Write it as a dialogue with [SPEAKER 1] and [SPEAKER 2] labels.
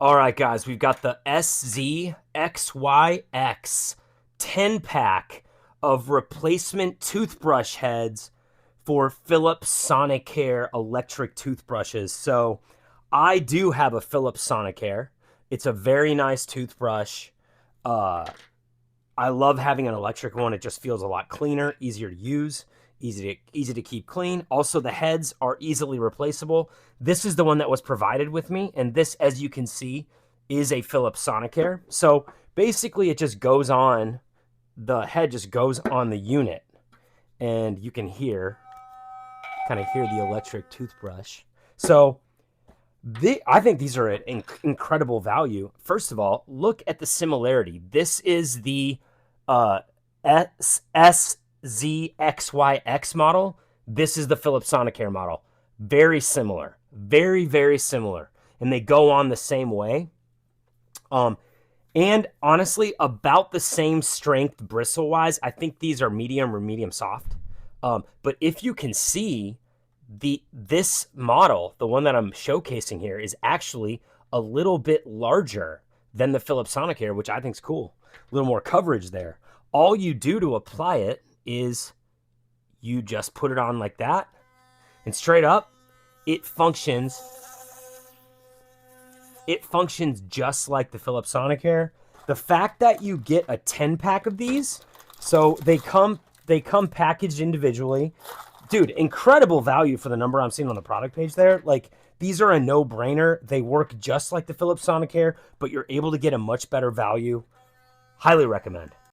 [SPEAKER 1] All right, guys, we've got the SZXYX 10-pack of replacement toothbrush heads for Philips Sonicare electric toothbrushes. So I do have a Philips Sonicare. It's a very nice toothbrush. Uh, I love having an electric one. It just feels a lot cleaner, easier to use, easy to keep clean. Also, the heads are easily replaceable. This is the one that was provided with me, and this, as you can see, is a Philips Sonicare. So basically, it just goes on. The head just goes on the unit, and you can kind of hear the electric toothbrush. So I think these are an incredible value. First of all, look at the similarity. This is the uh, SZXYX model. This is the Philips Sonicare model. Very similar. Very, very similar. And they go on the same way. And honestly, about the same strength bristle-wise. I think these are medium or medium soft. But if you can see, this model, the one that I'm showcasing here, is actually a little bit larger than the Philips Sonicare, which I think is cool. A little more coverage there. All you do to apply it is you just put it on like that, and straight up, it functions. It functions just like the Philips Sonicare. The fact that you get a 10-pack of these, so they come packaged individually. Dude, incredible value for the number I'm seeing on the product page there. Like, these are a no-brainer. They work just like the Philips Sonicare, but you're able to get a much better value. Highly recommend.